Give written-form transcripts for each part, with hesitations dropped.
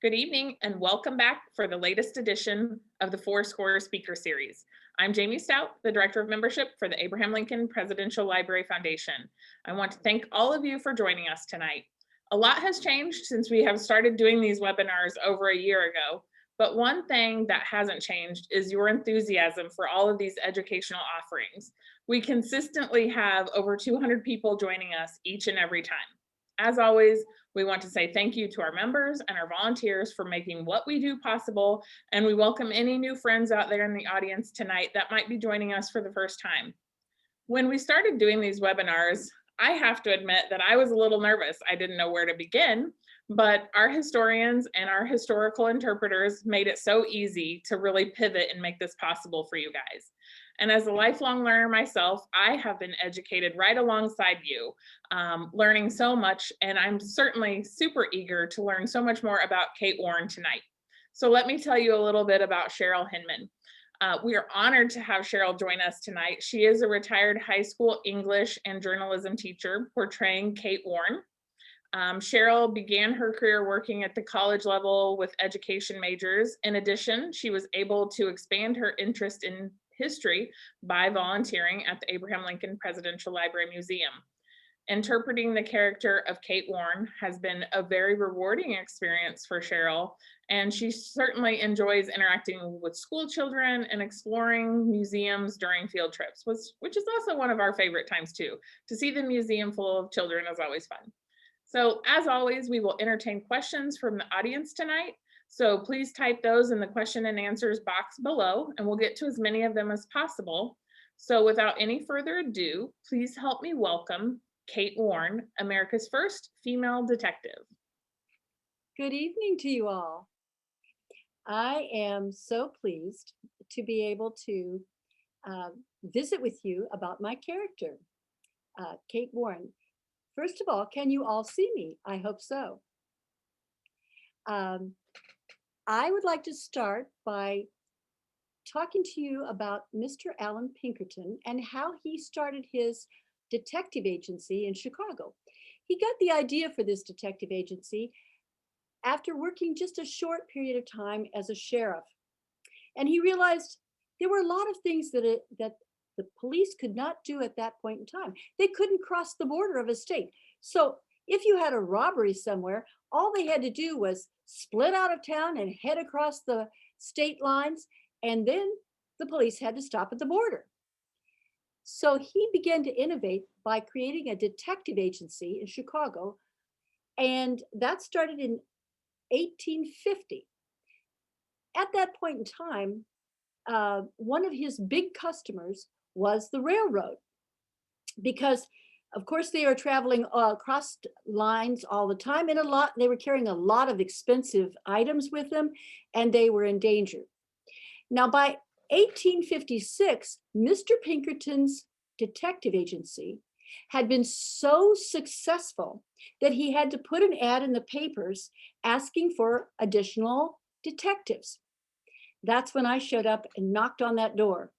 Good evening and welcome back for the latest edition of the Four Score Speaker Series. I'm Jamie Stout, the Director of Membership for the Abraham Lincoln Presidential Library Foundation. I want to thank all of you for joining us tonight. A lot has changed since we have started doing these webinars over a year ago, but one thing that hasn't changed is your enthusiasm for all of these educational offerings. We consistently have over 200 people joining us each and every time. As always, we want to say thank you to our members and our volunteers for making what we do possible, and we welcome any new friends out there in the audience tonight that might be joining us for the first time. When we started doing these webinars, I have to admit that I was a little nervous. I didn't know where to begin, but our historians and our historical interpreters made it so easy to really pivot and make this possible for you guys. And as a lifelong learner myself, I have been educated right alongside you, learning so much, and I'm certainly super eager to learn so much more about Kate Warne tonight. So let me tell you a little bit about Sheryl Hinman. We are honored to have Sheryl join us tonight. She is a retired high school English and journalism teacher portraying Kate Warne. Sheryl began her career working at the college level with education majors. In addition, she was able to expand her interest in history by volunteering at the Abraham Lincoln Presidential Library Museum. Interpreting the character of Kate Warne has been a very rewarding experience for Sheryl, and she certainly enjoys interacting with school children and exploring museums during field trips, which is also one of our favorite times too. To see the museum full of children is always fun. So as always, we will entertain questions from the audience tonight. So please type those in the question and answers box below, and we'll get to as many of them as possible. So without any further ado, please help me welcome Kate Warne, America's first female detective. Good evening to you all. I am so pleased to be able to visit with you about my character, Kate Warne. First of all, can you all see me? I hope so. I would like to start by talking to you about Mr. Allan Pinkerton and how he started his detective agency in Chicago. He got the idea for this detective agency after working just a short period of time as a sheriff. And he realized there were a lot of things that the police could not do at that point in time. They couldn't cross the border of a state. So if you had a robbery somewhere, all they had to do was split out of town and head across the state lines, and then the police had to stop at the border. So he began to innovate by creating a detective agency in Chicago, and that started in 1850. At that point in time, one of his big customers was the railroad, because of course they are traveling across lines all the time, and they were carrying a lot of expensive items with them, and they were in danger. Now by 1856, Mr. Pinkerton's detective agency had been so successful that he had to put an ad in the papers asking for additional detectives. That's when I showed up and knocked on that door.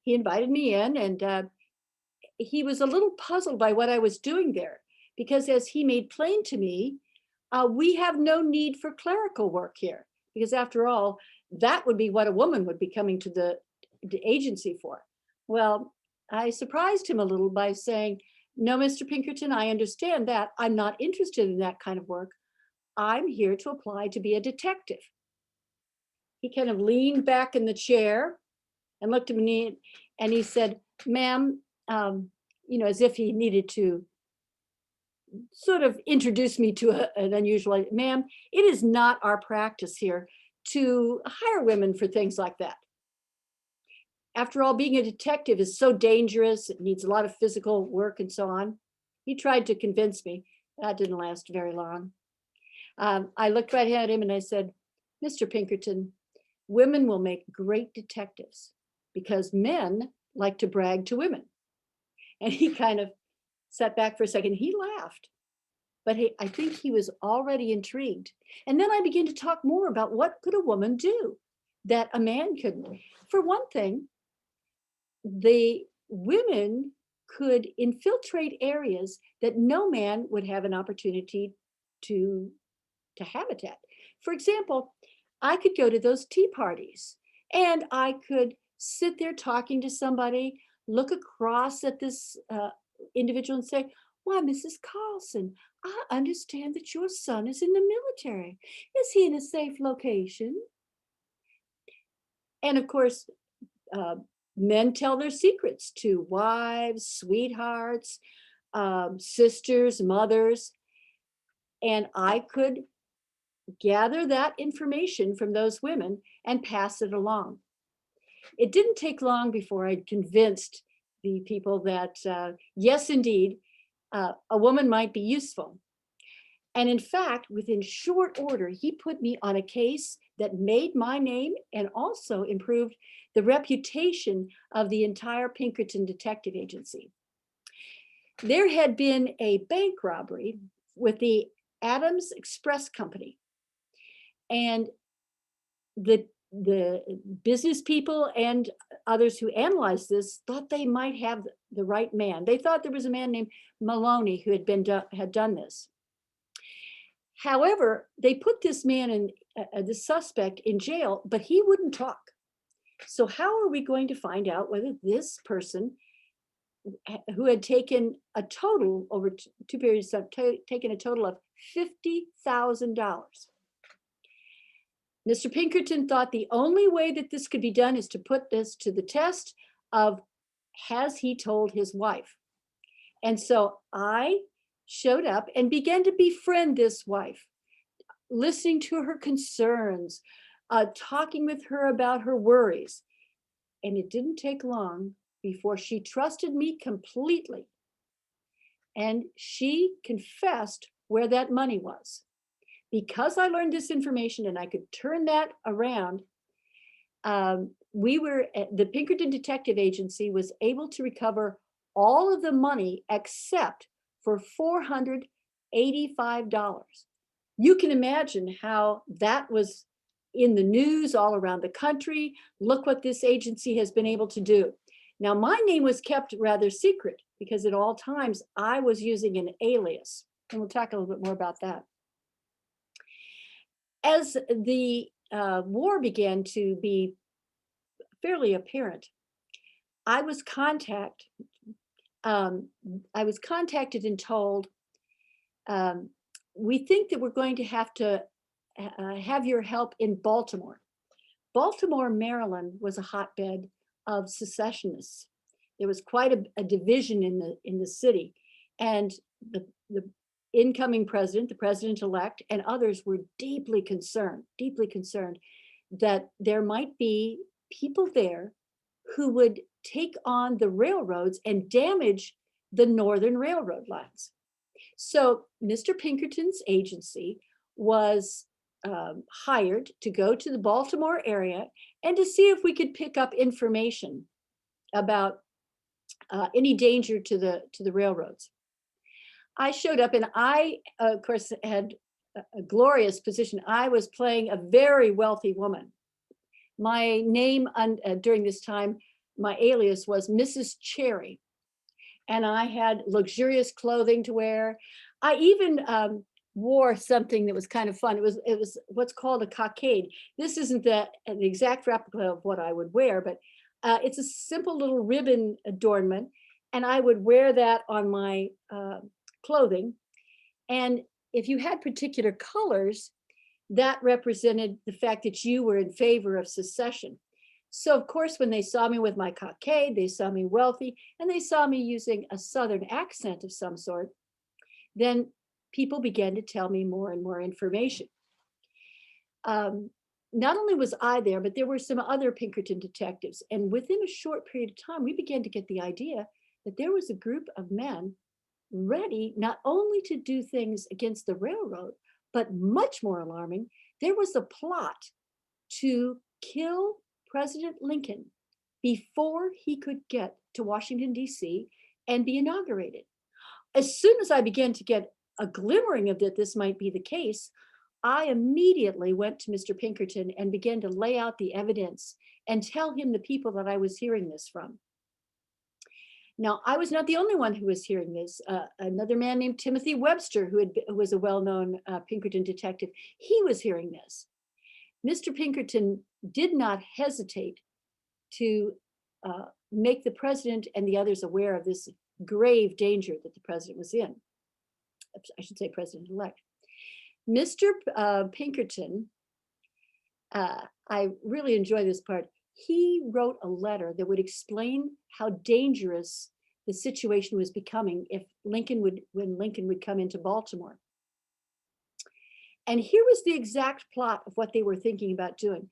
He invited me in, and he was a little puzzled by what I was doing there, because as he made plain to me, we have no need for clerical work here, because after all, that would be what a woman would be coming to the agency for. Well, I surprised him a little by saying, no, Mr. Pinkerton, I understand that. I'm not interested in that kind of work. I'm here to apply to be a detective. He kind of leaned back in the chair and looked at me, and he said, ma'am, as if he needed to sort of introduce me to an unusual, ma'am, it is not our practice here to hire women for things like that. After all, being a detective is so dangerous. It needs a lot of physical work and so on. He tried to convince me. That didn't last very long. I looked right at him and I said, Mr. Pinkerton, women will make great detectives because men like to brag to women. And he kind of sat back for a second. He laughed, but I think he was already intrigued. And then I began to talk more about what could a woman do that a man couldn't. For one thing, the women could infiltrate areas that no man would have an opportunity to to habitat. For example, I could go to those tea parties and I could sit there talking to somebody, look across at this individual and say, "Why, Mrs. Carlson, I understand that your son is in the military. Is he in a safe location?" And of course, uh, men tell their secrets to wives, sweethearts, sisters, mothers, and I could gather that information from those women and pass it along. It didn't take long before I'd convinced the people that, yes, indeed, a woman might be useful. And in fact, within short order, he put me on a case that made my name and also improved the reputation of the entire Pinkerton Detective Agency. There had been a bank robbery with the Adams Express Company, and the business people and others who analyzed this thought they might have the right man. They thought there was a man named Maloney who had done this. However, they put this man in the suspect in jail, but he wouldn't talk. So how are we going to find out whether this person who had taken a total over two periods of taken a total of $50,000? Mr. Pinkerton thought the only way that this could be done is to put this to the test of, has he told his wife? And so I showed up and began to befriend this wife, listening to her concerns, talking with her about her worries. And it didn't take long before she trusted me completely. And she confessed where that money was. Because I learned this information and I could turn that around, the Pinkerton Detective Agency was able to recover all of the money except for $485. You can imagine how that was in the news all around the country. Look what this agency has been able to do. Now, my name was kept rather secret because at all times I was using an alias, and we'll talk a little bit more about that. As the war began to be fairly apparent, I was contacted and told, we think that we're going to have your help in Baltimore. Baltimore, Maryland was a hotbed of secessionists. There was quite a division in the city, and the incoming president, the president-elect, and others were deeply concerned that there might be people there who would take on the railroads and damage the northern railroad lines. So Mr. Pinkerton's agency was hired to go to the Baltimore area and to see if we could pick up information about any danger to the railroads. I showed up and I, of course, had a glorious position. I was playing a very wealthy woman. My name during this time, my alias was Mrs. Cherry. And I had luxurious clothing to wear. I even wore something that was kind of fun. It was what's called a cockade. This isn't an exact replica of what I would wear, but it's a simple little ribbon adornment. And I would wear that on my clothing. And if you had particular colors, that represented the fact that you were in favor of secession. So of course, when they saw me with my cockade, they saw me wealthy, and they saw me using a Southern accent of some sort, then people began to tell me more and more information. Not only was I there, but there were some other Pinkerton detectives. And within a short period of time, we began to get the idea that there was a group of men ready not only to do things against the railroad, but much more alarming, there was a plot to kill President Lincoln before he could get to Washington, D.C. and be inaugurated. As soon as I began to get a glimmering of that this might be the case, I immediately went to Mr. Pinkerton and began to lay out the evidence and tell him the people that I was hearing this from. Now, I was not the only one who was hearing this. Another man named Timothy Webster, who was a well-known Pinkerton detective, he was hearing this. Mr. Pinkerton did not hesitate to make the president and the others aware of this grave danger that the president was in. I should say president-elect. Mr. Pinkerton, I really enjoy this part. He wrote a letter that would explain how dangerous the situation was becoming when Lincoln would come into Baltimore. And here was the exact plot of what they were thinking about doing.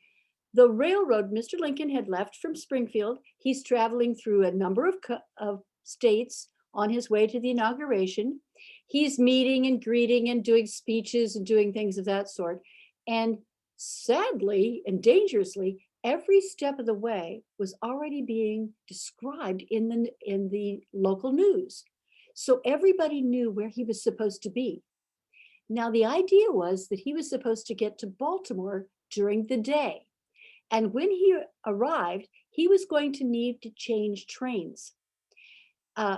The railroad, Mr. Lincoln had left from Springfield. He's traveling through a number of states on his way to the inauguration. He's meeting and greeting and doing speeches and doing things of that sort. And sadly and dangerously, every step of the way was already being described in the local news. So everybody knew where he was supposed to be. Now, the idea was that he was supposed to get to Baltimore during the day. And when he arrived, he was going to need to change trains.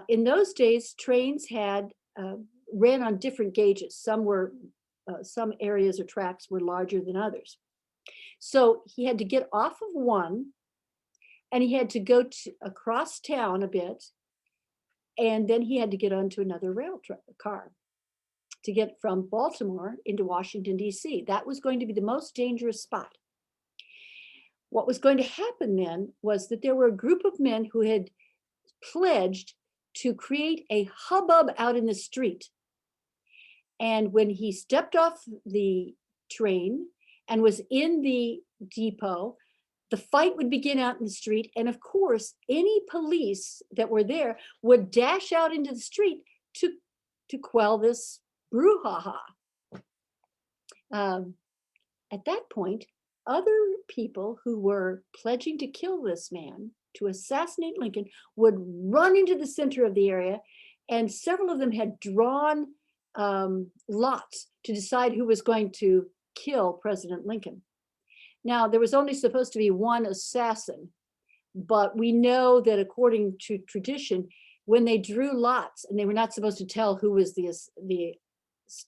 In those days, trains ran on different gauges. Some areas or tracks were larger than others. So he had to get off of one, and he had to go across town a bit, and then he had to get onto another car to get from Baltimore into Washington, D.C. That was going to be the most dangerous spot. What was going to happen then was that there were a group of men who had pledged to create a hubbub out in the street. And when he stepped off the train and was in the depot, the fight would begin out in the street. And of course, any police that were there would dash out into the street to quell this brouhaha. At that point, other people who were pledging to kill this man, to assassinate Lincoln, would run into the center of the area, and several of them had drawn lots to decide who was going to kill President Lincoln. Now, there was only supposed to be one assassin, but we know that according to tradition, when they drew lots and they were not supposed to tell who was the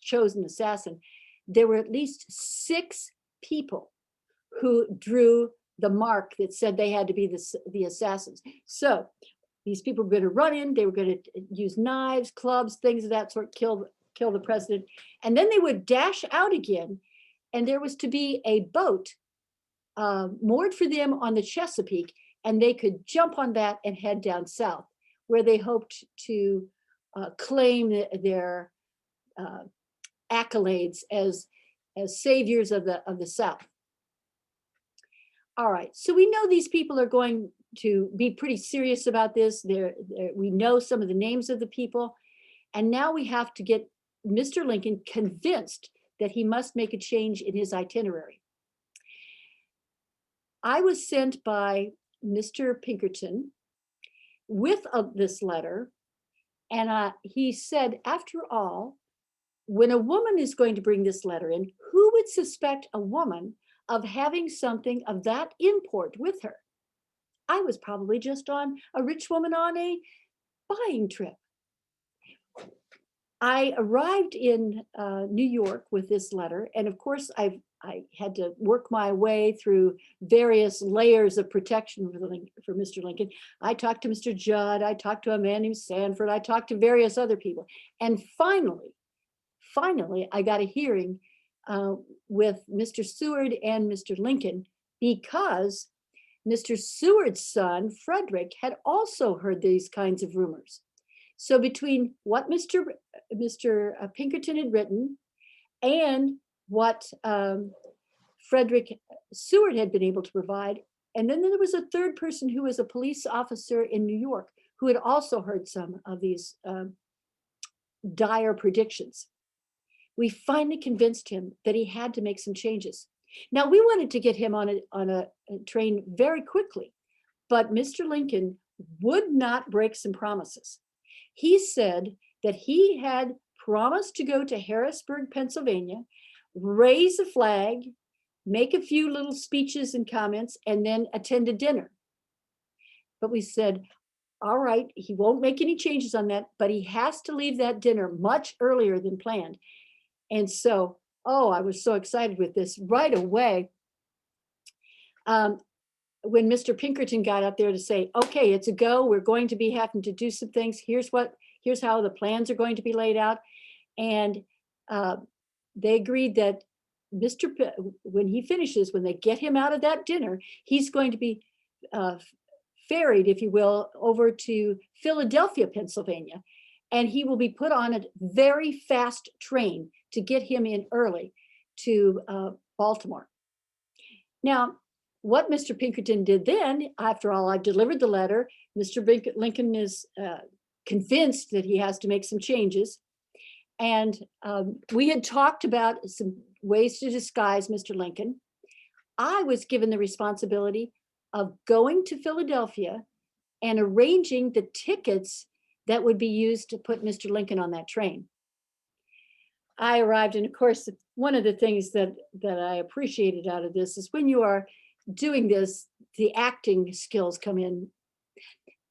chosen assassin, there were at least 6 people who drew the mark that said they had to be the assassins. So these people were going to run in, they were going to use knives, clubs, things of that sort, kill the president. And then they would dash out again, and there was to be a boat moored for them on the Chesapeake, and they could jump on that and head down south, where they hoped to claim their accolades as saviors of the South. All right, so we know these people are going to be pretty serious about this. We know some of the names of the people, and now we have to get Mr. Lincoln convinced that he must make a change in his itinerary. I was sent by Mr. Pinkerton with this letter, and he said, after all, when a woman is going to bring this letter in, who would suspect a woman of having something of that import with her? I was probably just a rich woman on a buying trip. I arrived in New York with this letter, and of course I had to work my way through various layers of protection for Mr. Lincoln. I talked to Mr. Judd, I talked to a man named Sanford, I talked to various other people, and finally, I got a hearing with Mr. Seward and Mr. Lincoln, because Mr. Seward's son, Frederick, had also heard these kinds of rumors. So between what Mr. Pinkerton had written and what Frederick Seward had been able to provide, and then there was a third person who was a police officer in New York who had also heard some of these dire predictions. We finally convinced him that he had to make some changes. Now, we wanted to get him on a train very quickly, but Mr. Lincoln would not break some promises. He said that he had promised to go to Harrisburg, Pennsylvania, raise a flag, make a few little speeches and comments, and then attend a dinner. But we said, all right, he won't make any changes on that, but he has to leave that dinner much earlier than planned. And so, oh, I was so excited with this right away. When Mr. Pinkerton got up there to say, okay, it's a go, we're going to be having to do some things. Here's how the plans are going to be laid out. And they agreed that when he finishes, when they get him out of that dinner, he's going to be ferried, if you will, over to Philadelphia, Pennsylvania. And he will be put on a very fast train to get him in early to Baltimore. Now, what Mr. Pinkerton did then, after all, I delivered the letter, Mr. Lincoln is convinced that he has to make some changes. And we had talked about some ways to disguise Mr. Lincoln. I was given the responsibility of going to Philadelphia and arranging the tickets that would be used to put Mr. Lincoln on that train. I arrived, and of course, one of the things that I appreciated out of this is when you are doing this, the acting skills come in.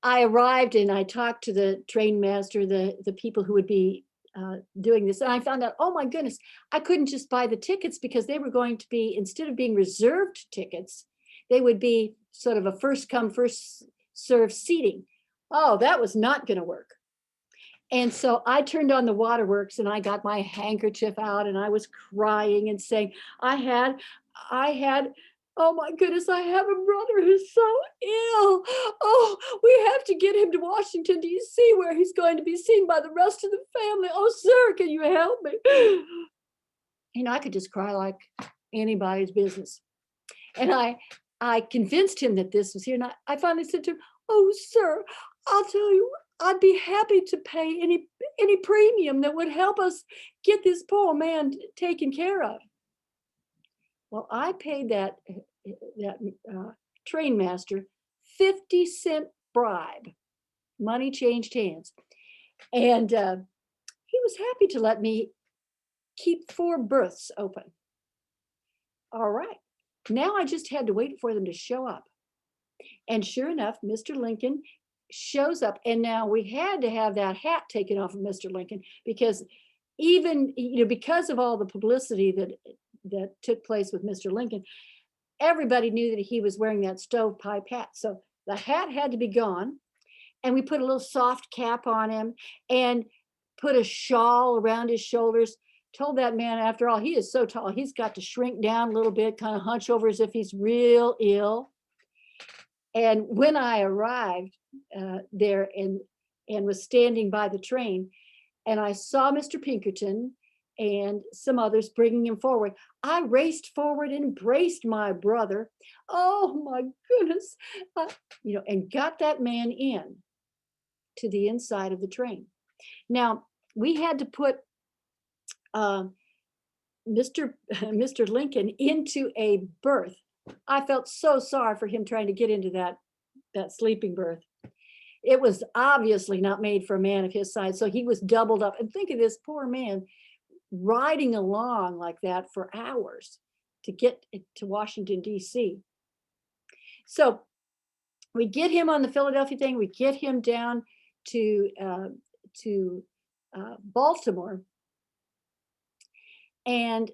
I arrived and I talked to the train master, the people who would be doing this. And I found out, oh my goodness, I couldn't just buy the tickets because they were going to be, instead of being reserved tickets, they would be sort of a first come, first served seating. Oh, that was not going to work. And so I turned on the waterworks and I got my handkerchief out and I was crying and saying, I had, oh my goodness, I have a brother who's so ill. Oh, we have to get him to Washington, D.C., where he's going to be seen by the rest of the family. Oh, sir, can you help me? You know, I could just cry like anybody's business. And I convinced him that this was here. And I finally said to him, oh, sir, I'll tell you, I'd be happy to pay any premium that would help us get this poor man taken care of. Well, I paid that train master 50-cent bribe. Money changed hands. And he was happy to let me keep 4 berths open. All right. Now I just had to wait for them to show up. And sure enough, Mr. Lincoln shows up. And now we had to have that hat taken off of Mr. Lincoln because even, because of all the publicity that took place with Mr. Lincoln, everybody knew that he was wearing that stovepipe hat. So the hat had to be gone. And we put a little soft cap on him and put a shawl around his shoulders. Told that man, after all, he is so tall, he's got to shrink down a little bit, kind of hunch over as if he's real ill. And when I arrived there and was standing by the train, and I saw Mr. Pinkerton and some others bringing him forward, I raced forward and embraced my brother. Oh my goodness, and got that man in to the inside of the train. Now, we had to put Mr. Lincoln into a berth. I felt so sorry for him trying to get into that sleeping berth. It was obviously not made for a man of his size, so he was doubled up. And think of this poor man riding along like that for hours to get to Washington, D.C. So we get him on the Philadelphia thing. We get him down to Baltimore. And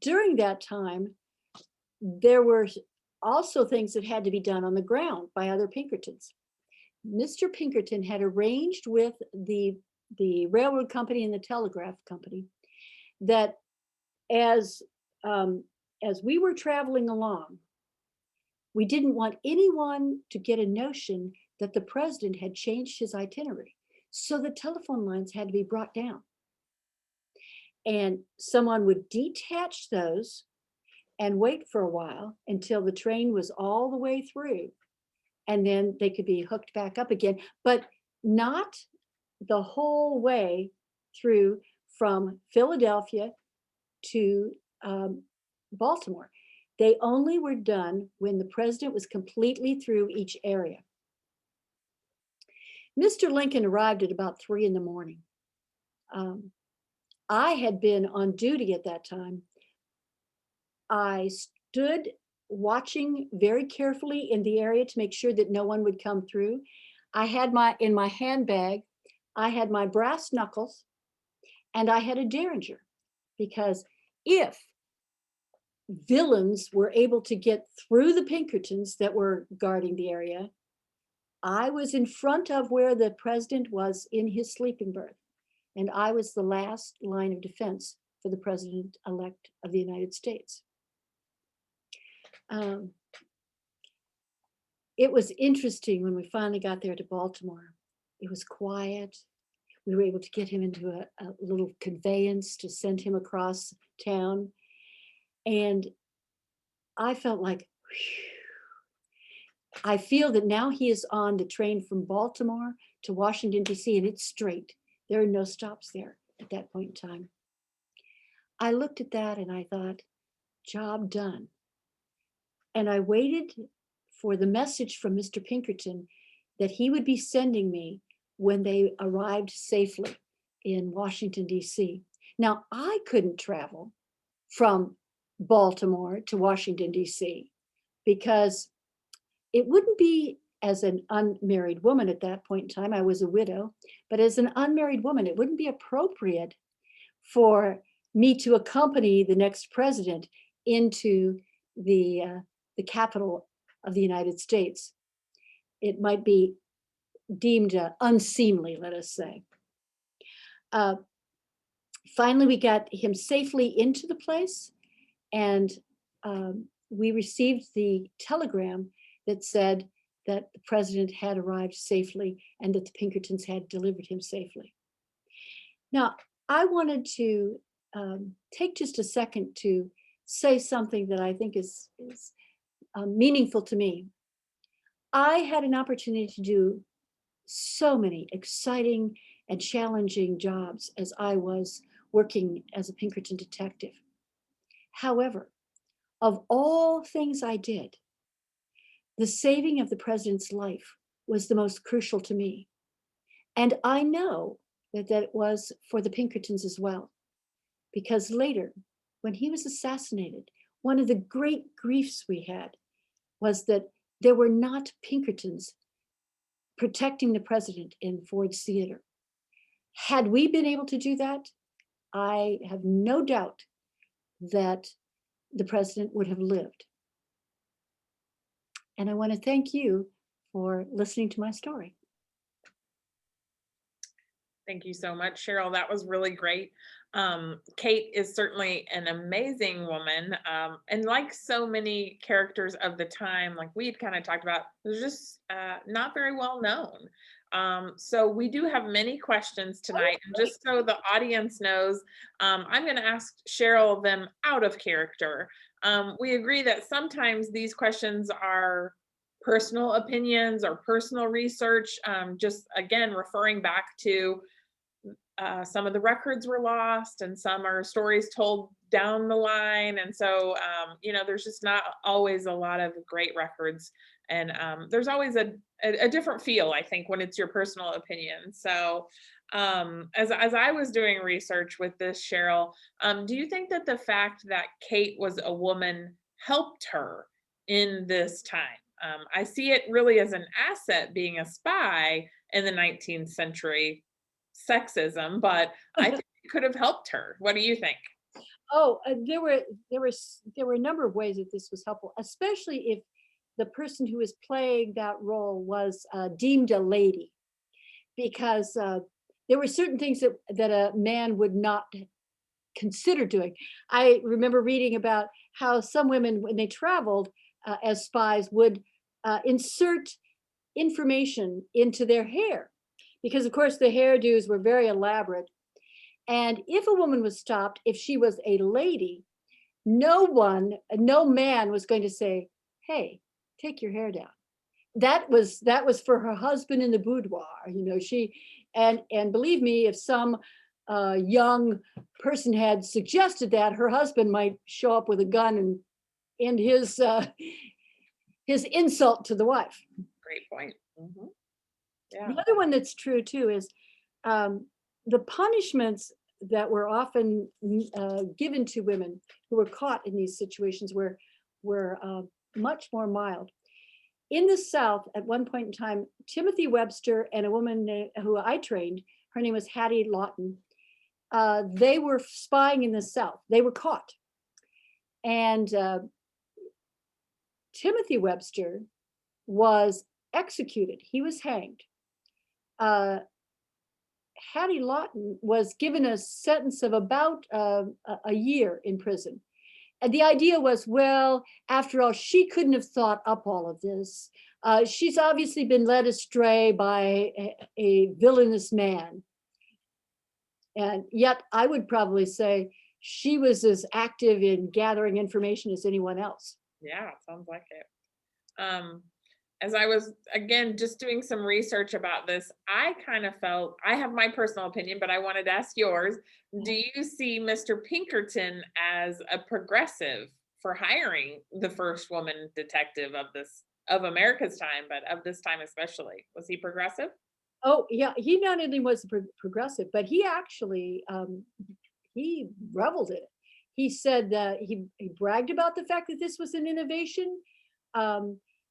during that time, there were also things that had to be done on the ground by other Pinkertons. Mr. Pinkerton had arranged with the railroad company and the telegraph company that as we were traveling along, we didn't want anyone to get a notion that the president had changed his itinerary. So the telephone lines had to be brought down. And someone would detach those and wait for a while until the train was all the way through. And then they could be hooked back up again, but not the whole way through from Philadelphia to Baltimore. They only were done when the president was completely through each area. Mr. Lincoln arrived at about 3 a.m. I had been on duty at that time. I stood watching very carefully in the area to make sure that no one would come through. I had in my handbag, I had my brass knuckles and I had a derringer, because if villains were able to get through the Pinkertons that were guarding the area, I was in front of where the president was in his sleeping berth, and I was the last line of defense for the president-elect of the United States. It was interesting when we finally got there to Baltimore. It was quiet. We were able to get him into a little conveyance to send him across town. And I felt like, whew. I feel that now he is on the train from Baltimore to Washington, D.C., and it's straight. There are no stops there at that point in time. I looked at that and I thought, job done. And I waited for the message from Mr. Pinkerton that he would be sending me when they arrived safely in Washington, D.C. Now, I couldn't travel from Baltimore to Washington, D.C., because it wouldn't be, as an unmarried woman at that point in time, I was a widow, but as an unmarried woman, it wouldn't be appropriate for me to accompany the next president into the capital of the United States. It might be deemed unseemly, let us say. Finally, we got him safely into the place, and we received the telegram that said that the president had arrived safely and that the Pinkertons had delivered him safely. Now, I wanted to take just a second to say something that I think is meaningful to me. I had an opportunity to do so many exciting and challenging jobs as I was working as a Pinkerton detective. However, of all things I did, the saving of the president's life was the most crucial to me. And I know that that was for the Pinkertons as well, because later, when he was assassinated, one of the great griefs we had was that there were not Pinkertons protecting the president in Ford's Theater. Had we been able to do that, I have no doubt that the president would have lived. And I want to thank you for listening to my story. Thank you so much, Sheryl. That was really great. Kate is certainly an amazing woman. And like so many characters of the time, like we had kind of talked about, was just not very well known. So we do have many questions tonight. And just so the audience knows, I'm going to ask Sheryl them out of character. We agree that sometimes these questions are personal opinions or personal research, just again, referring back to some of the records were lost and some are stories told down the line. And so, there's just not always a lot of great records. And there's always a different feel, I think, when it's your personal opinion. So as I was doing research with this, Sheryl, do you think that the fact that Kate was a woman helped her in this time? I see it really as an asset being a spy in the 19th century sexism, but I think it could have helped her. What do you think? Oh, there were a number of ways that this was helpful, especially if the person who was playing that role was deemed a lady, because there were certain things that a man would not consider doing. I remember reading about how some women, when they traveled as spies, would insert information into their hair, because of course the hairdos were very elaborate. And if a woman was stopped, if she was a lady, no man was going to say, "Hey, take your hair down." That was for her husband in the boudoir. And believe me, if some young person had suggested that, her husband might show up with a gun and end his insult to the wife. Great point. Mm-hmm. Yeah. The other one that's true too is the punishments that were often given to women who were caught in these situations were much more mild. In the South, at one point in time, Timothy Webster and a woman who I trained, her name was Hattie Lawton, they were spying in the South. They were caught. And Timothy Webster was executed. He was hanged. Hattie Lawton was given a sentence of about a year in prison. And the idea was, well, after all, she couldn't have thought up all of this. She's obviously been led astray by a villainous man. And yet I would probably say she was as active in gathering information as anyone else. Yeah, sounds like it. As I was, again, just doing some research about this, I kind of felt, I have my personal opinion, but I wanted to ask yours. Do you see Mr. Pinkerton as a progressive for hiring the first woman detective of America's time, but of this time especially? Was he progressive? Oh, yeah, he not only was progressive, but he actually he reveled in it. He said that he bragged about the fact that this was an innovation,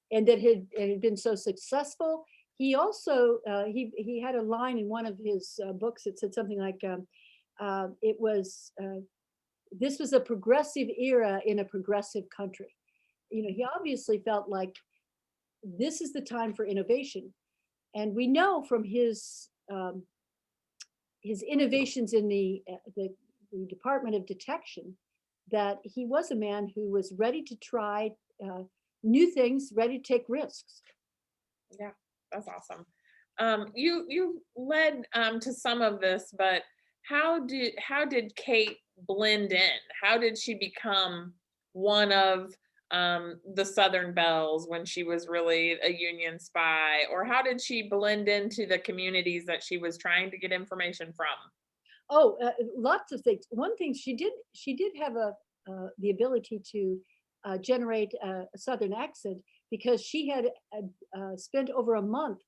and that it had been so successful. He also he had a line in one of his books that said something like, it was this was a progressive era in a progressive country. You know, he obviously felt like this is the time for innovation, and we know from his innovations in the Department of Detection that he was a man who was ready to try new things, ready to take risks. Yeah, that's awesome. You led to some of this, but how did Kate blend in? How did she become one of the Southern Belles when she was really a Union spy? Or how did she blend into the communities that she was trying to get information from? Oh, lots of things. One thing she did have the ability to generate a Southern accent because she had spent over a month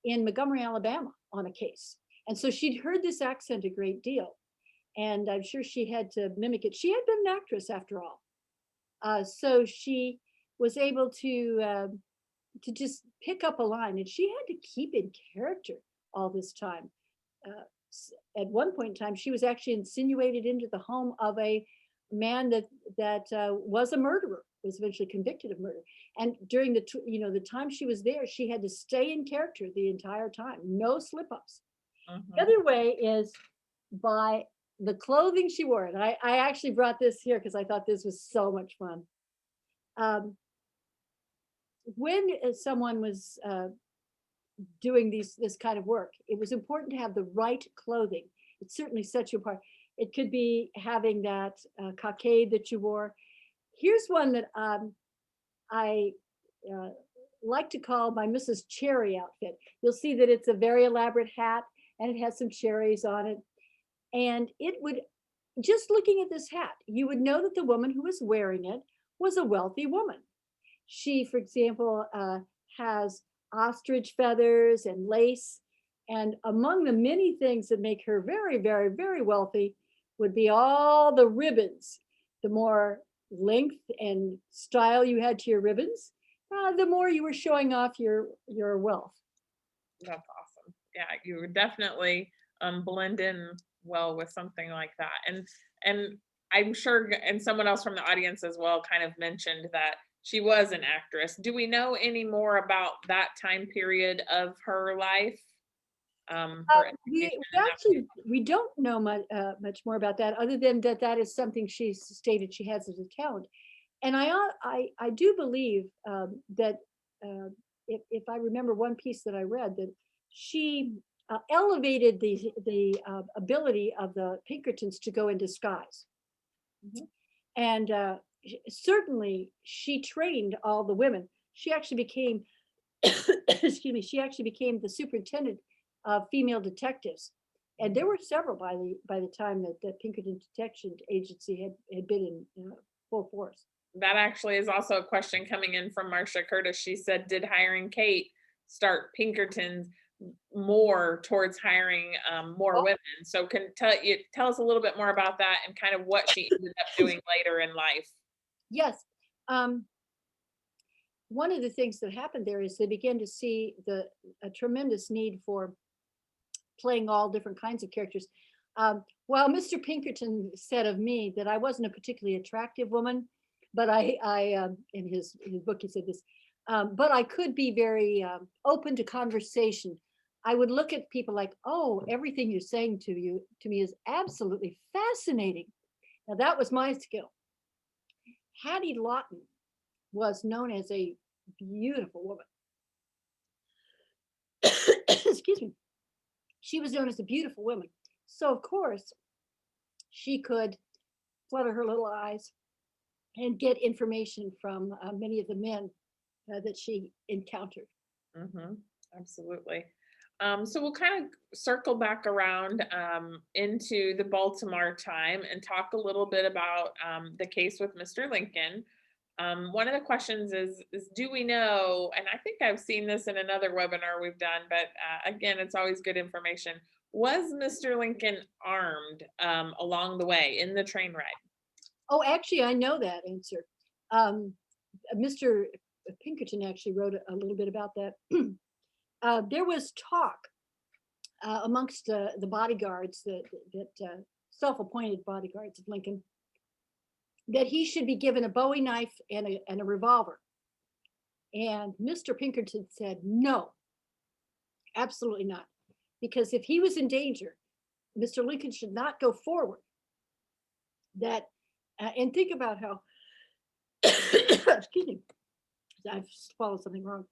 in Montgomery, Alabama on a case. And so she'd heard this accent a great deal. And I'm sure she had to mimic it. She had been an actress after all. So she was able to just pick up a line, and she had to keep in character all this time. At one point in time, she was actually insinuated into the home of a man that was a murderer, was eventually convicted of murder. And during the time she was there, she had to stay in character the entire time, no slip ups. The other way is by the clothing she wore. And I actually brought this here because I thought this was so much fun. When someone was doing this kind of work, it was important to have the right clothing. It certainly sets you apart. It could be having that cockade that you wore. Here's one that I like to call my Mrs. Cherry outfit. You'll see that it's a very elaborate hat and it has some cherries on it. And it would, just looking at this hat, you would know that the woman who was wearing it was a wealthy woman. She, for example, has ostrich feathers and lace. And among the many things that make her very, very, very wealthy would be all the ribbons. The more length and style you had to your ribbons, the more you were showing off your wealth. That's awesome. Yeah, you would definitely blend in well with something like that. And I'm sure, and someone else from the audience as well kind of mentioned that she was an actress. Do we know any more about that time period of her life? We don't know much more about that, other than that is something she stated she has as a talent. And I do believe that if I remember one piece that I read, that she elevated the ability of the Pinkertons to go in disguise. Mm-hmm. And certainly she trained all the women. She actually became, excuse me, she actually became the superintendent of female detectives. And there were several by the time that the Pinkerton Detection Agency had been in full force. That actually is also a question coming in from Marcia Curtis. She said, did hiring Kate start Pinkerton's more towards hiring more women? So can tell us a little bit more about that and kind of what she ended up doing later in life? Yes. one of the things that happened there is they began to see a tremendous need for playing all different kinds of characters. While Mr. Pinkerton said of me that I wasn't a particularly attractive woman, but in his book he said this, but I could be very open to conversation. I would look at people like, oh, everything you're saying to me is absolutely fascinating. Now that was my skill. Hattie Lawton was known as a beautiful woman. Excuse me. She was known as a beautiful woman. So of course, she could flutter her little eyes and get information from many of the men that she encountered. Mm-hmm. Absolutely. So we'll kind of circle back around into the Baltimore time and talk a little bit about the case with Mr. Lincoln. One of the questions is do we know, and I think I've seen this in another webinar we've done, but again, it's always good information. Was Mr. Lincoln armed along the way in the train ride? Oh, actually, I know that answer. Mr. Pinkerton actually wrote a little bit about that. There was talk amongst the bodyguards, that self-appointed bodyguards of Lincoln, that he should be given a Bowie knife and a revolver. And Mr. Pinkerton said, no, absolutely not. Because if he was in danger, Mr. Lincoln should not go forward. That, and think about how, excuse me, I've swallowed something wrong.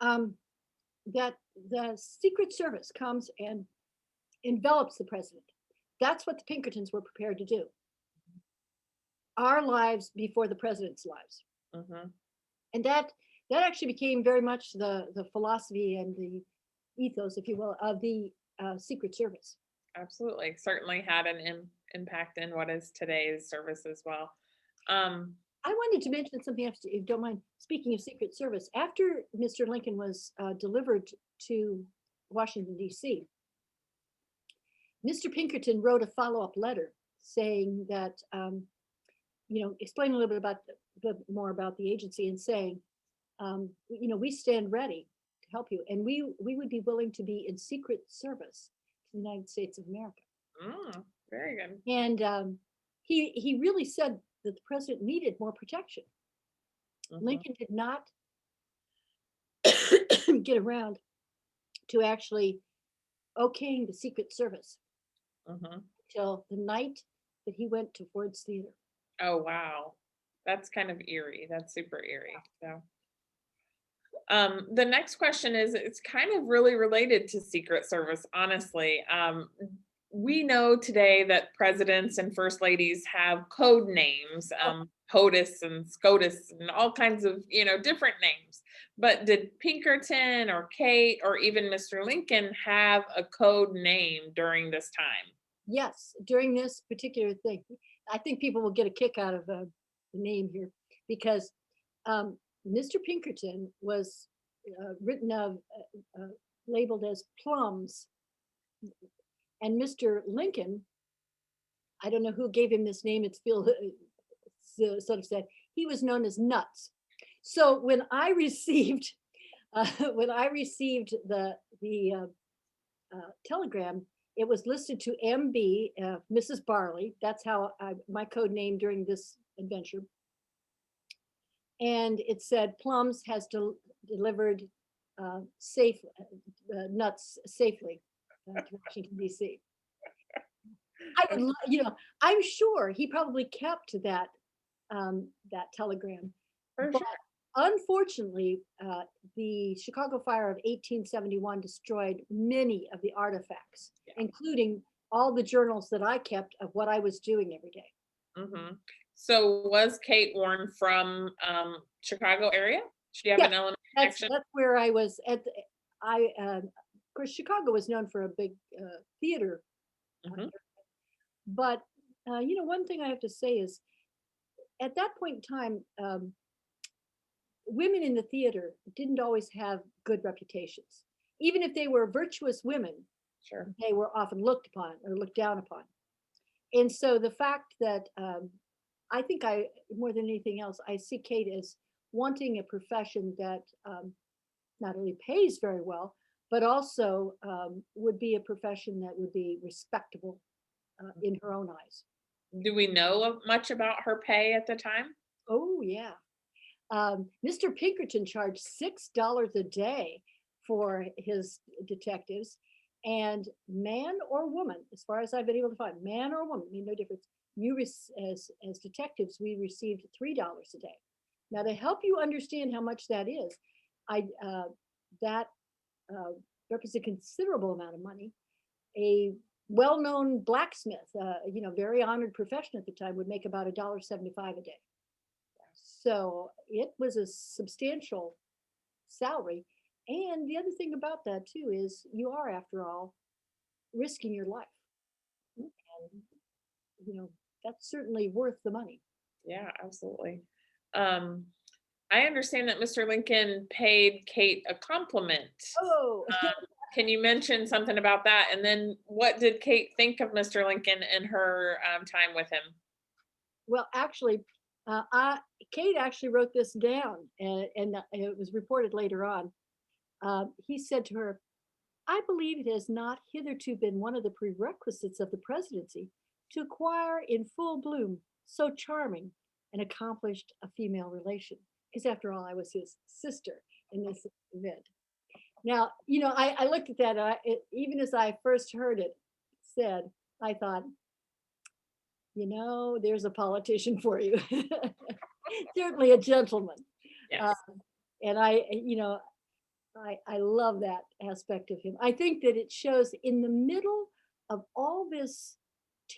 That the Secret Service comes and envelops the president. That's what the Pinkertons were prepared to do. Our lives before the president's lives. Mm-hmm. And that actually became very much the philosophy and the ethos, if you will, of the Secret Service. Absolutely. Certainly had an impact in what is today's service as well. I wanted to mention something else, if you don't mind. Speaking of Secret Service, after Mr. Lincoln was delivered to Washington, D.C., Mr. Pinkerton wrote a follow-up letter saying that, explain a little bit more about the agency and saying, we stand ready to help you, and we would be willing to be in secret service to the United States of America. Very good. And he really said that the president needed more protection. Mm-hmm. Lincoln did not get around to actually okaying the Secret Service until the night that he went to Ford's Theater. Oh, wow. That's kind of eerie. That's super eerie. So the next question is, it's kind of really related to Secret Service, honestly. We know today that presidents and first ladies have code names, POTUS and SCOTUS and all kinds of, different names. But did Pinkerton or Kate or even Mr. Lincoln have a code name during this time? Yes, during this particular thing. I think people will get a kick out of the name here because Mr. Pinkerton was written of, labeled as Plums. And Mr. Lincoln, I don't know who gave him this name, it's sort of said, he was known as Nuts. So when I received the telegram, it was listed to MB, Mrs. Barley. That's how my code name during this adventure. And it said Plums has delivered nuts safely to Washington, D.C. I would, I'm sure he probably kept that telegram. For but sure. Unfortunately, the Chicago fire of 1871 destroyed many of the artifacts, including all the journals that I kept of what I was doing every day. Mm-hmm. So was Kate Warne from Chicago area? Should you have an element connection? That's where I was at. Of course, Chicago was known for a big theater. But, one thing I have to say is, at that point in time, women in the theater didn't always have good reputations. Even if they were virtuous women, sure, they were often looked upon or looked down upon. And so the fact that I think more than anything else, I see Kate as wanting a profession that not only pays very well, but also would be a profession that would be respectable in her own eyes. Do we know much about her pay at the time? Oh, yeah. Mr. Pinkerton charged $6 a day for his detectives, and man or woman, as far as I've been able to find, man or woman, made no difference. As detectives, we received $3 a day. Now, to help you understand how much that is, I that represents a considerable amount of money. A well-known blacksmith, very honored profession at the time, would make about $1.75 a day. So it was a substantial salary. And the other thing about that too is you are, after all, risking your life. And, that's certainly worth the money. Yeah, absolutely. Um, I understand that Mr. Lincoln paid Kate a compliment. Oh, Can you mention something about that? And then what did Kate think of Mr. Lincoln and her time with him? well, actually, Kate actually wrote this down, and it was reported later on. He said to her, I believe it has not hitherto been one of the prerequisites of the presidency to acquire in full bloom so charming and accomplished a female relation. Because after all, I was his sister in this event. Now, I looked at that, even as I first heard it said, I thought, there's a politician for you. Certainly a gentleman. Uh, Yes. and I love that aspect of him. I think that it shows in the middle of all this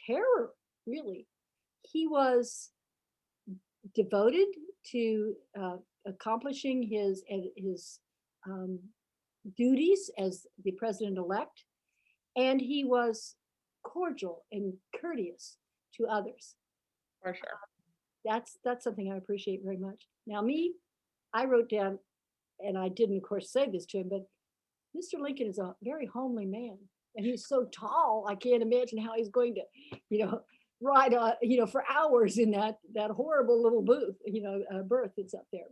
terror, really, he was devoted to accomplishing his um, duties as the president-elect, and he was cordial and courteous to others. For sure. That's something I appreciate very much. Now, me, I wrote down, and I didn't, of course, say this to him, but Mr. Lincoln is a very homely man, and he's so tall. I can't imagine how he's going to, ride, for hours in that horrible little berth that's up there.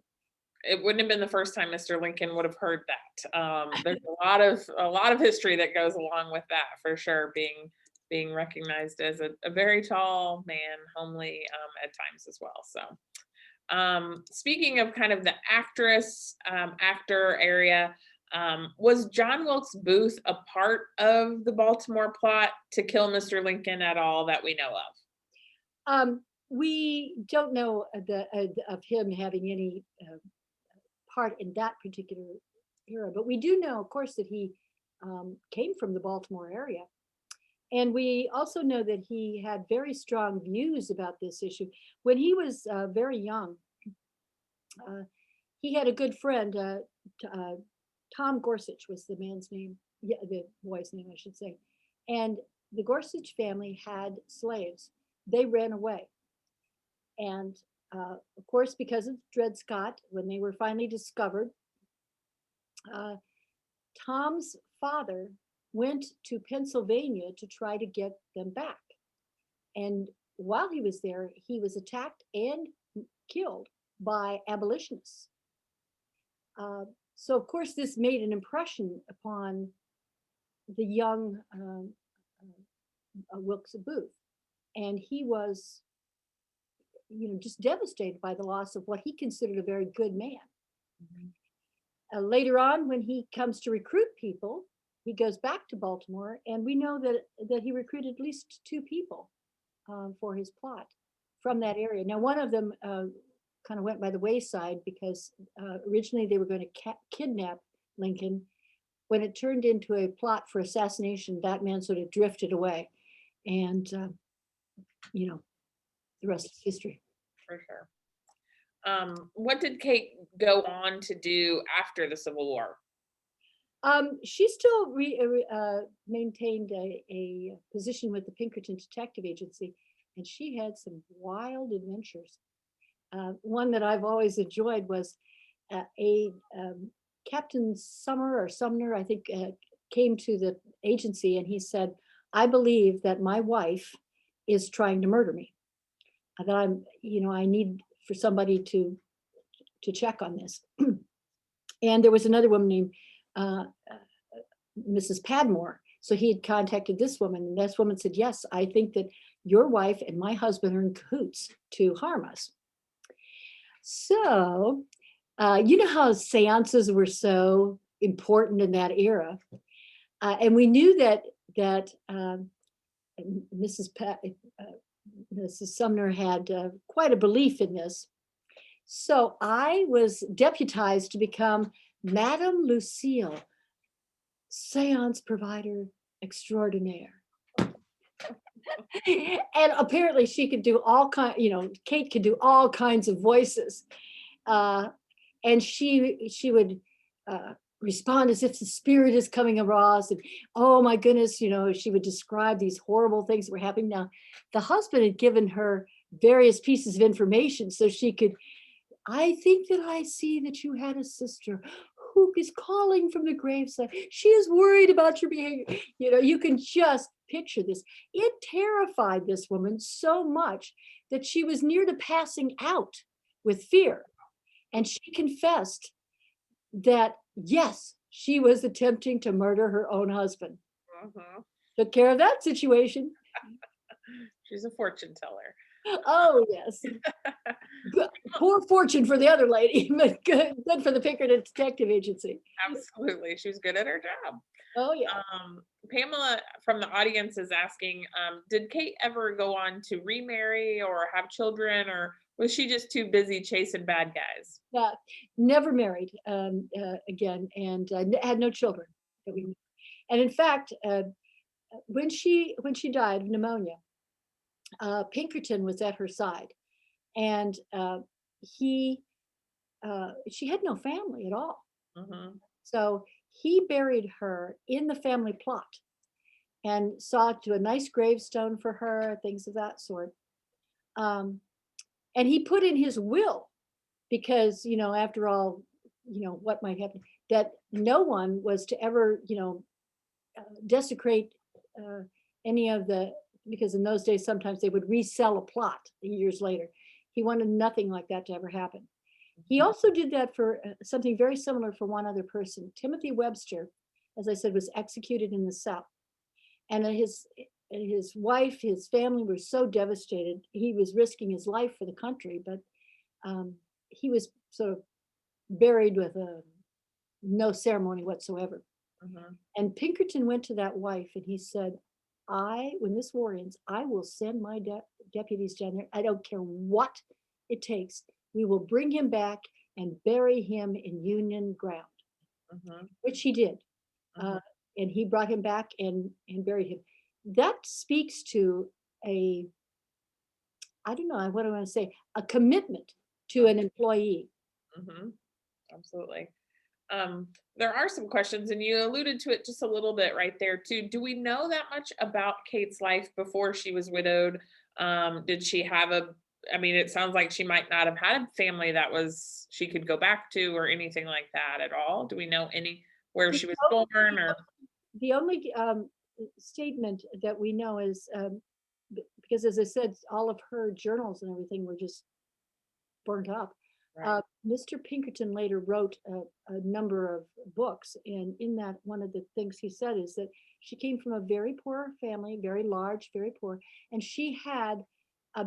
It wouldn't have been the first time Mr. Lincoln would have heard that. There's a lot of history that goes along with that for sure. Being recognized as a very tall man, homely at times as well. So, speaking of kind of the actor area, was John Wilkes Booth a part of the Baltimore plot to kill Mr. Lincoln at all that we know of? We don't know of him having any part in that particular era, but we do know, of course, that he came from the Baltimore area. And we also know that he had very strong views about this issue. When he was very young, he had a good friend, Tom Gorsuch was the man's name, yeah, the boy's name, I should say. And the Gorsuch family had slaves. They ran away. And of course, because of Dred Scott, when they were finally discovered, Tom's father went to Pennsylvania to try to get them back. And while he was there, he was attacked and killed by abolitionists. So of course, this made an impression upon the young Wilkes Booth. And he was, just devastated by the loss of what he considered a very good man. Mm-hmm. Later on, when he comes to recruit people, he goes back to Baltimore, and we know that he recruited at least 2 people for his plot from that area. Now, one of them kind of went by the wayside because originally they were going to kidnap Lincoln. When it turned into a plot for assassination, that man sort of drifted away, and the rest is history. For sure. What did Kate go on to do after the Civil War? She still maintained a position with the Pinkerton Detective Agency, and she had some wild adventures. One that I've always enjoyed was a Captain Sumner, I think, came to the agency, and he said, I believe that my wife is trying to murder me. That I need for somebody to to check on this. And there was another woman named Mrs. Padmore. So he had contacted this woman, and this woman said, yes, I think that your wife and my husband are in cahoots to harm us. So, you know how seances were so important in that era. And we knew that Mrs. Mrs. Sumner had quite a belief in this. So I was deputized to become Madame Lucille, seance provider extraordinaire. And apparently she could do all kinds, Kate could do all kinds of voices. And she would respond as if the spirit is coming across, and oh my goodness, she would describe these horrible things that were happening. Now, the husband had given her various pieces of information so she could, I think that I see that you had a sister who is calling from the graveside. She is worried about your behavior. You can just picture this. It terrified this woman so much that she was near to passing out with fear. And she confessed that, yes, she was attempting to murder her own husband. Took care of that situation. She's a fortune teller. Oh, yes. Poor fortune for the other lady, but good for the Pinkerton Detective Agency. Absolutely. She was good at her job. Oh, yeah. Pamela from the audience is asking, did Kate ever go on to remarry or have children, or was she just too busy chasing bad guys? Never married again, and had no children. And in fact, when she died of pneumonia, Pinkerton was at her side, and she had no family at all. So he buried her in the family plot and saw to a nice gravestone for her, things of that sort. And he put in his will, because, after all, what might happen, that no one was to ever, desecrate any of the, because in those days, sometimes they would resell a plot years later. He wanted nothing like that to ever happen. He also did that for something very similar for one other person. Timothy Webster, as I said, was executed in the South. And his wife, his family were so devastated. He was risking his life for the country, but he was sort of buried with no ceremony whatsoever. And Pinkerton went to that wife and he said, when this war ends, I will send my deputies down there. I don't care what it takes. We will bring him back and bury him in Union ground, which he did. And he brought him back and buried him. That speaks to I don't know, what do I want to say, a commitment to an employee. Absolutely. There are some questions, and you alluded to it just a little bit right there too. Do we know that much about Kate's life before she was widowed? Did she have it sounds like she might not have had a family that she could go back to or anything like that at all. Do we know where she was born? Or the only statement that we know is, because as I said, all of her journals and everything were just burnt up. Right. Mr. Pinkerton later wrote a number of books, and in that, one of the things he said is that she came from a very poor family, very large, very poor, and she had,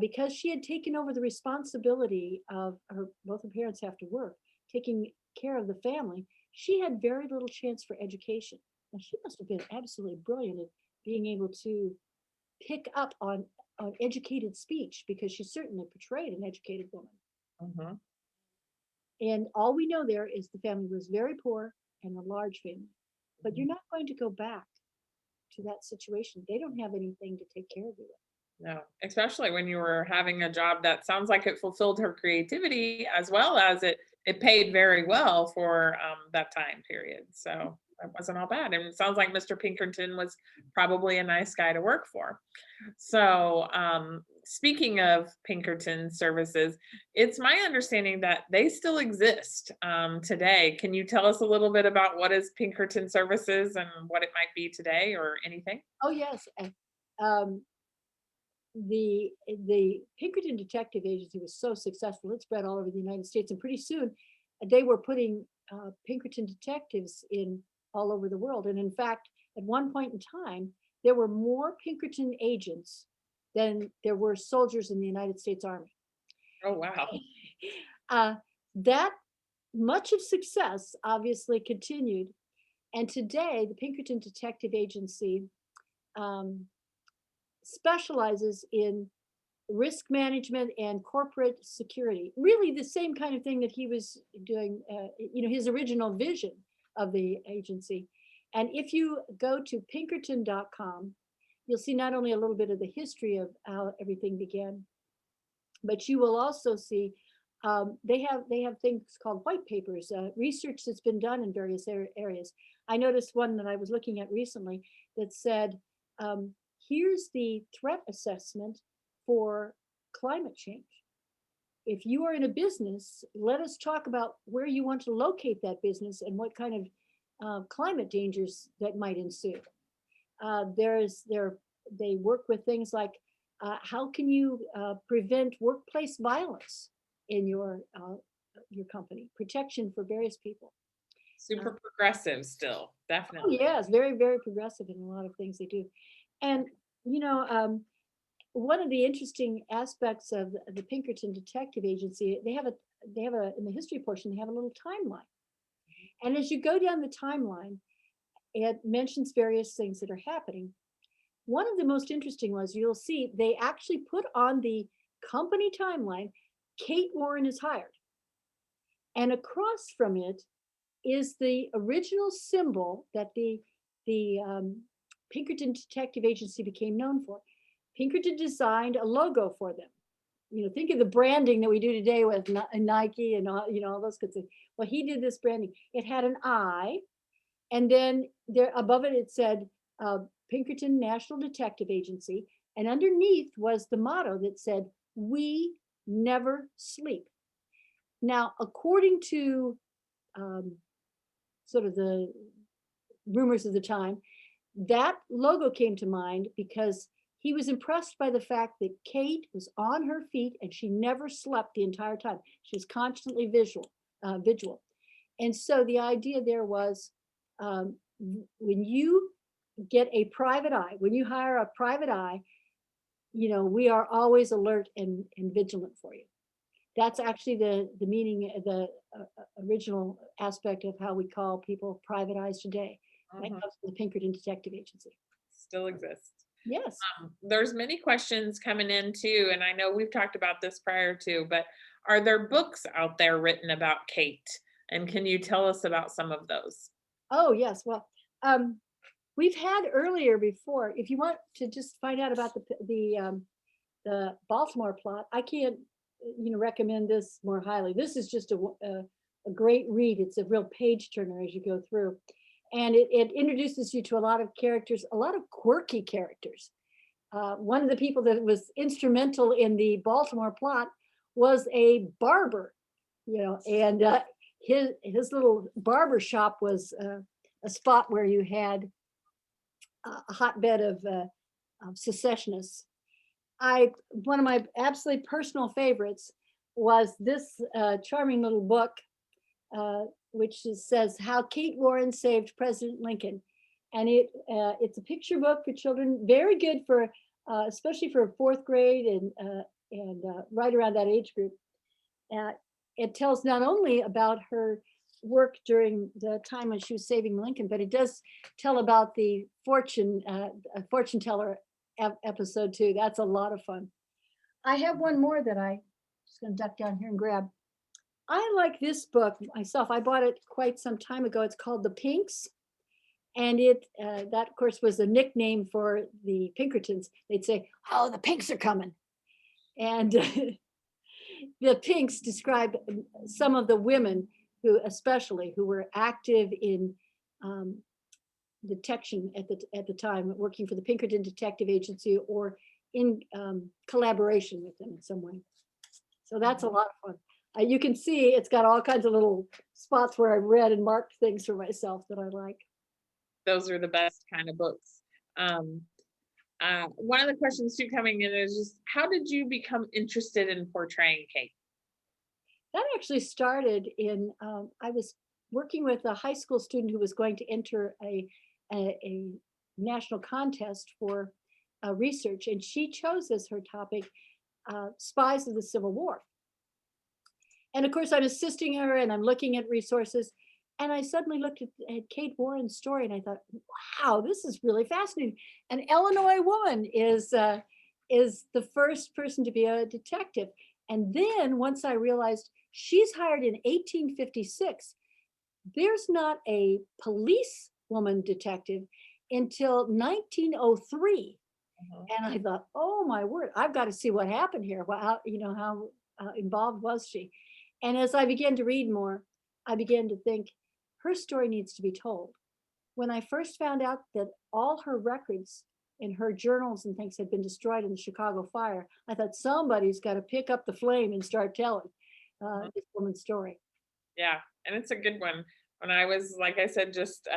because she had taken over the responsibility of both her parents have to work, taking care of the family, she had very little chance for education. And she must have been absolutely brilliant at being able to pick up on educated speech, because she certainly portrayed an educated woman. And all we know there is the family was very poor and a large family. But you're not going to go back to that situation. They don't have anything to take care of you with. No, especially when you were having a job that sounds like it fulfilled her creativity, as well as it paid very well for that time period. So that wasn't all bad. And it sounds like Mr. Pinkerton was probably a nice guy to work for. So speaking of Pinkerton services, it's my understanding that they still exist today. Can you tell us a little bit about what is Pinkerton services and what it might be today, or anything? Oh, yes. the Pinkerton Detective Agency was so successful, it spread all over the United States, and pretty soon they were putting Pinkerton detectives in all over the world. And in fact, at one point in time, there were more Pinkerton agents than there were soldiers in the United States Army. Oh, wow. That much of success obviously continued. And today, the Pinkerton Detective Agency specializes in risk management and corporate security. Really the same kind of thing that he was doing, his original vision of the agency. And if you go to Pinkerton.com, you'll see not only a little bit of the history of how everything began, but you will also see they have things called white papers, research that's been done in various areas. I noticed one that I was looking at recently that said, here's the threat assessment for climate change. If you are in a business, let us talk about where you want to locate that business and what kind of climate dangers that might ensue. They work with things like how can you prevent workplace violence in your company, protection for various people. Super progressive still, Oh, definitely. yes, very, very progressive in a lot of things they do. And, one of the interesting aspects of the Pinkerton Detective Agency, they have in the history portion, they have a little timeline. And as you go down the timeline, it mentions various things that are happening. One of the most interesting was, you'll see they actually put on the company timeline, Kate Warne is hired. And across from it is the original symbol that the Pinkerton Detective Agency became known for. Pinkerton designed a logo for them. Think of the branding that we do today with Nike and all those good things. Well, he did this branding. It had an eye, and then there above it, it said Pinkerton National Detective Agency, and underneath was the motto that said, "We never sleep." Now, according to sort of the rumors of the time, that logo came to mind because he was impressed by the fact that Kate was on her feet and she never slept the entire time. She was constantly vigilant. And so the idea there was, when you get a private eye, when you hire a private eye, we are always alert and vigilant for you. That's actually the meaning, the original aspect of how we call people private eyes today. That comes from the Pinkerton Detective Agency. Still exists. Yes. There's many questions coming in too, and I know we've talked about this prior to, but are there books out there written about Kate? And can you tell us about some of those? Oh, yes. Well, we've had earlier before. If you want to just find out about the Baltimore plot, I can't recommend this more highly. This is just a great read. It's a real page turner as you go through. And it introduces you to a lot of characters, a lot of quirky characters. One of the people that was instrumental in the Baltimore plot was a barber, and his little barber shop was a spot where you had a hotbed of secessionists. One of my absolutely personal favorites was this charming little book, which says How Kate Warne Saved President Lincoln. And it's a picture book for children, very good for, especially for fourth grade and right around that age group. It tells not only about her work during the time when she was saving Lincoln, but it does tell about the fortune teller episode too. That's a lot of fun. I have one more that I'm just going to duck down here and grab. I like this book myself. I bought it quite some time ago. It's called The Pinks. And that, of course, was a nickname for the Pinkertons. They'd say, "Oh, the Pinks are coming." And the Pinks describe some of the women who were active in detection at the time, working for the Pinkerton Detective Agency or in collaboration with them in some way. So that's a lot of fun. You can see it's got all kinds of little spots where I read and marked things for myself that I like. Those are the best kind of books. One of the questions too coming in is just how did you become interested in portraying Kate? That actually started I was working with a high school student who was going to enter a national contest for research, and she chose as her topic spies of the Civil War. And of course, I'm assisting her and I'm looking at resources. And I suddenly looked at Kate Warren's story and I thought, wow, this is really fascinating. An Illinois woman is the first person to be a detective. And then once I realized she's hired in 1856, there's not a police woman detective until 1903. Mhm. And I thought, oh my word, I've got to see what happened here. Well, how involved was she? And as I began to read more, I began to think her story needs to be told. When I first found out that all her records in her journals and things had been destroyed in the Chicago fire, I thought somebody's got to pick up the flame and start telling Mhm. this woman's story. Yeah, and it's a good one. When I was, like I said, just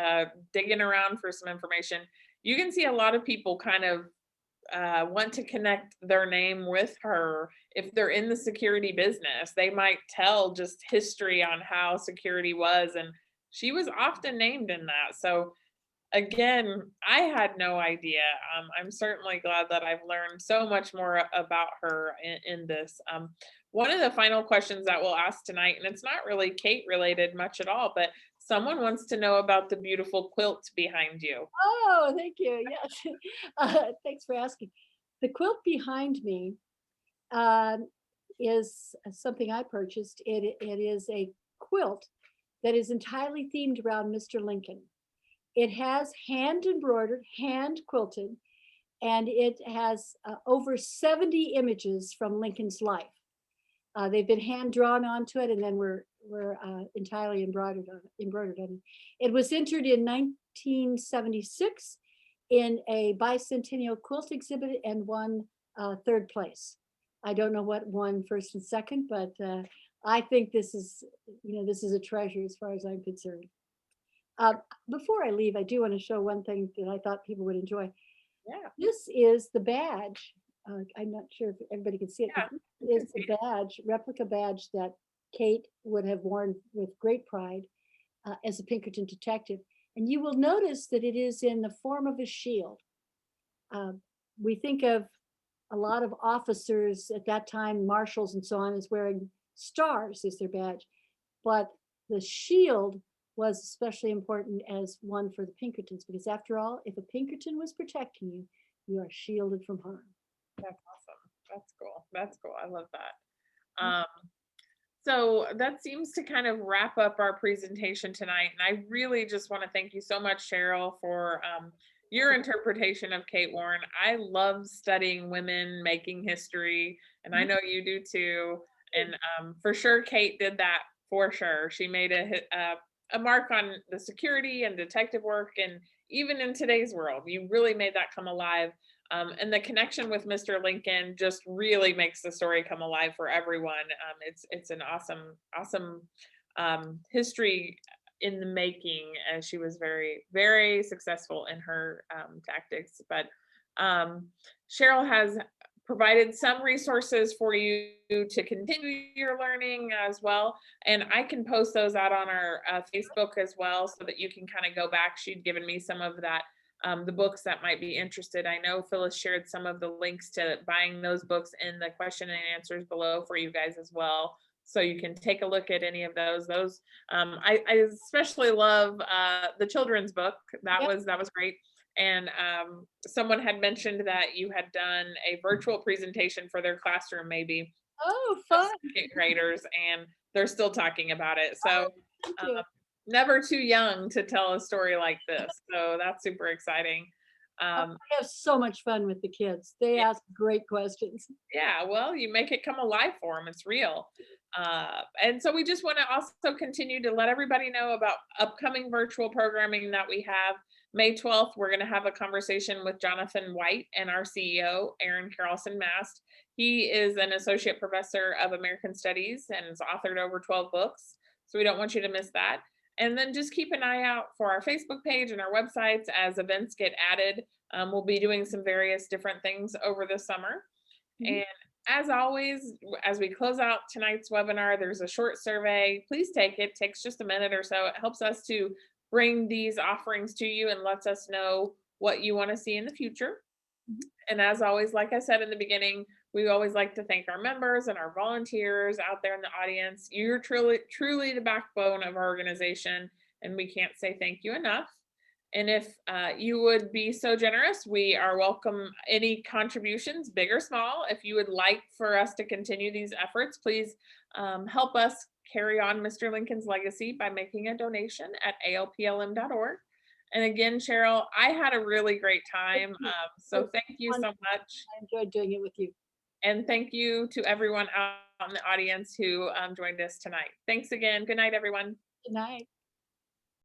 digging around for some information, you can see a lot of people kind of want to connect their name with her. If they're in the security business, they might tell just history on how security was, and she was often named in that. So again, I had no idea. I'm certainly glad that I've learned so much more about her in this. One of the final questions that we'll ask tonight, and it's not really Kate related much at all, but someone wants to know about the beautiful quilt behind you. Oh, thank you. Yes. Thanks for asking. The quilt behind me um, is something I purchased. It is a quilt that is entirely themed around Mr. Lincoln. It has hand embroidered, hand quilted, and it has over 70 images from Lincoln's life. They've been hand drawn onto it, and then were entirely embroidered on it. It was entered in 1976 in a bicentennial quilt exhibit and won third place. I don't know what won first and second, but I think this is a treasure as far as I'm concerned. Uh, Before I leave, I do want to show one thing that I thought people would enjoy. Yeah, This is the badge. I'm not sure if everybody can see it, but yeah, you this can is see the it. badge, replica badge that Kate would have worn with great pride as a Pinkerton detective. And you will notice that it is in the form of a shield. Um, we think of a lot of officers at that time, marshals and so on, as wearing stars as their badge. But the shield was especially important as one for the Pinkertons, because after all, if a Pinkerton was protecting you, you are shielded from harm. That's awesome. That's cool. That's cool. I love that. So that seems to kind of wrap up our presentation tonight. And I really just want to thank you so much, Cheryl, for your interpretation of Kate Warne. I love studying women making history, and I know you do too. And for sure, Kate did that for sure. She made a mark on the security and detective work, and even in today's world, you really made that come alive. And the connection with Mr. Lincoln just really makes the story come alive for everyone. It's an awesome history in the making, as she was very successful in her tactics. But um, Cheryl has provided some resources for you to continue your learning as well, and I can post those out on our Facebook as well, so that you can kind of go back. She'd given me some of that, the books that might be interested. I know Phyllis shared some of the links to buying those books in the question and answers below for you guys as well. So you can take a look at any of those. I especially love the children's book. Yep. That was great. And someone had mentioned that you had done a virtual presentation for their classroom, maybe Oh, of fun. second graders, and they're still talking about it. So Thank um, you. never too young to tell a story like this. So that's super exciting. Oh, Um, I have so much fun with the kids. They yeah, ask great questions. yeah, well, you make it come alive for them. It's real. And so we just want to also continue to let everybody know about upcoming virtual programming that we have. May 12th, we're going to have a conversation with Jonathan White and our CEO, Aaron Carlson Mast. He is an associate professor of American Studies and has authored over 12 books. So we don't want you to miss that. And then just keep an eye out for our Facebook page and our websites as events get added. We'll be doing some various different things over the summer. Mhm. And as always, as we close out tonight's webinar, there's a short survey. Please take it. It takes just a minute or so. It helps us to bring these offerings to you and lets us know what you want to see in the future. Mhm. And as always, like I said in the beginning, we always like to thank our members and our volunteers out there in the audience. You're truly the backbone of our organization, and we can't say thank you enough. And if you would be so generous, we are welcome any contributions, big or small. If you would like for us to continue these efforts, please help us carry on Mr. Lincoln's legacy by making a donation at alplm.org. And again, Sheryl, I had a really great time. So thank you so much. I enjoyed doing it with you. And thank you to everyone out in the audience who joined us tonight. Thanks again. Good night, everyone. Good night.